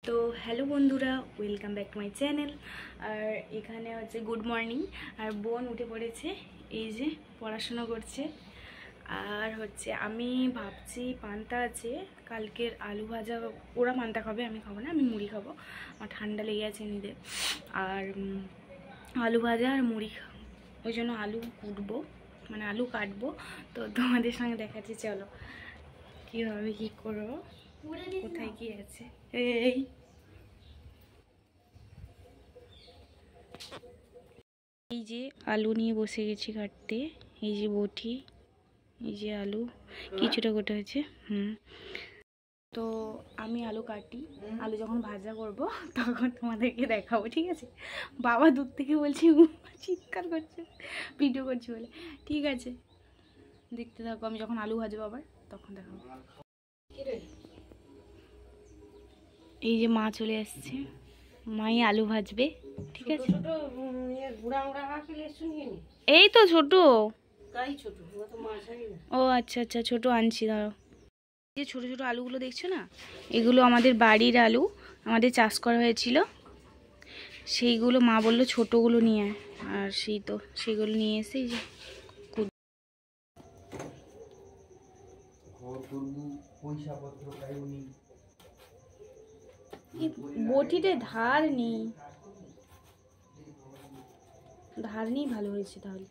তো হ্যালো বন্ধুরা, welcome back to my channel. আর এখানে হচ্ছে গুড মর্নিং। আর বোন উঠে পড়েছে, এই যে পড়াশোনা করছে। আর হচ্ছে আমি ভাবছি পান্তা আছে কালকের, আলু ভাজা। ওরা পান্তা খাবে, আমি খাবো না, আমি মুড়ি খাবো, আমার ঠান্ডা লেগে আছে নিতে। আর আলু ভাজা আর মুড়ি, ওই জন্য আলু কুটবো, মানে আলু কাটবো। তো তোমাদের সঙ্গে দেখাচ্ছি, চলো কীভাবে কী করবো, কোথায় কি আছে। এই যে আলু নিয়ে বসে গেছি কাটতে। এই যে বটি, এই যে আলু কিছুটা গোটা হয়েছে। তো আমি আলু কাটি, আলু যখন ভাজা করব তখন তোমাদেরকে দেখাবো, ঠিক আছে? বাবা দূর থেকে বলছি, চিৎকার করছে ভিডিও করছি বলে। ঠিক আছে, দেখতে থাকো, আমি যখন আলু ভাজবো আবার তখন দেখাবো। এই যে মা চলে আসছে, মাই আলু ভাজবে, ঠিক আছে? এই তো ছোট। ও আচ্ছা আচ্ছা, ছোট আনছি, দাঁড়াও। যে ছোট ছোট আলুগুলো দেখছো না, এগুলো আমাদের বাড়ির আলু, আমাদের চাষ করা হয়েছিল। সেইগুলো মা বললো ছোটগুলো নিয়ে আয়, আর সেই তো সেগুলো নিয়ে এসে এই যে বটিতে ধার নেই, ধার নেই, ভালো হয়েছে তাহলে।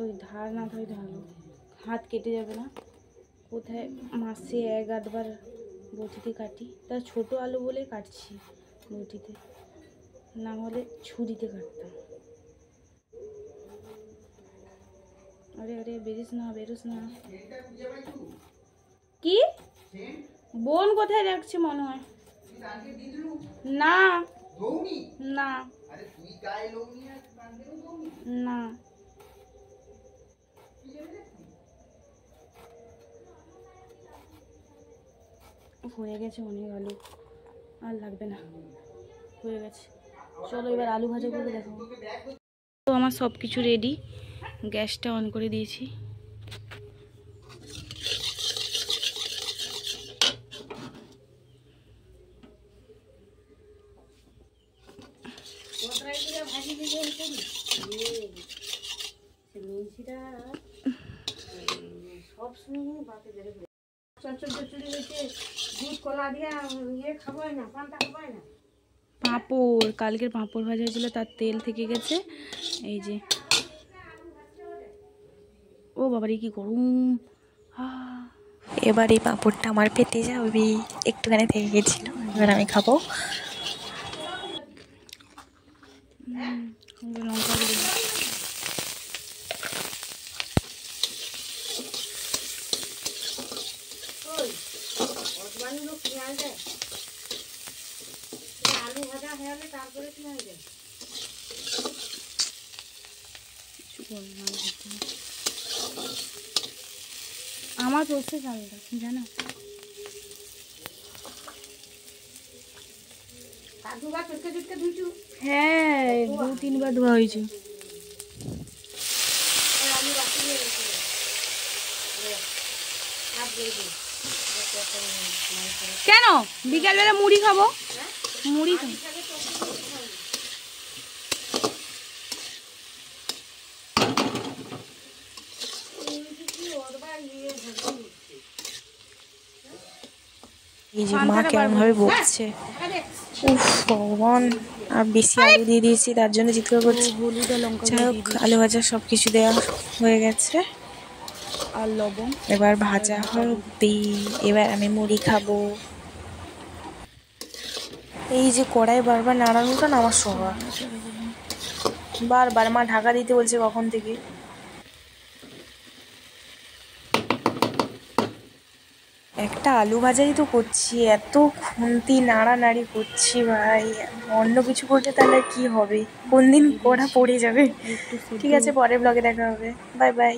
ওই ধার না থাকলে ভালো, হাত কেটে যাবে না। কোথায় মাসে এক আধবার বটিতে কাটি, তা ছোট আলু বলে কাটছি বটিতে, না হলে ছুরিতে কাটতাম। আরে আরে, বেরিস না, বেরোস না। কি বোন কোথায় রাখছে মনে হয়? না না না, হয়ে গেছে অনেক আলু, আর লাগবে না, হয়ে গেছে। চলো এবার আলু ভাজা করে দেখাবো। তো আমার সব কিছু রেডি, গ্যাসটা অন করে দিয়েছি। পাঁপড়, কালকের পাঁপড় ভাজা হয়েছিল, তার তেল থেকে গেছে। এই যে, ও বাবারে কি গরম। এবার এই পাঁপড়টা আমার পেটে যাবে, একটুখানি থেকে গেছিল, এবার আমি খাবো। লঙ্কা দিয়ে আলু ভাজা হয়ে গেলে তারপরে কি হয়ে যায়, আমার প্রসেস আলাদা, জানো? হ্যাঁ, 2-3 বার ধোয়া হয়েছে। কেন বিকালবেলা মুড়ি খাবো, মুড়ি খাবো। এই যে মা কেমন ভাবে বকছে, উফ ভগবান, আর বেশি আলু দিয়ে দিয়েছি তার জন্য চিৎকার করছি। যাই হোক, আলু ভাজা সবকিছু দেওয়া হয়ে গেছে, আর লবণ এবার ভাজা হবে, এবার আমি মুড়ি খাবো। এই যে কড়াই বারবার নাড়ানোটা না আমার স্বভাব, বারবার মা ঢাকা দিতে বলছে কখন থেকে। একটা আলু ভাজাই তো করছি, এত খুন্তি নাড়ানাড়ি করছি ভাই, অন্য কিছু করতে তাহলে কি হবে, কোন দিন কড়া পড়ে যাবে। ঠিক আছে, পরের ব্লগে দেখা হবে, বাই বাই।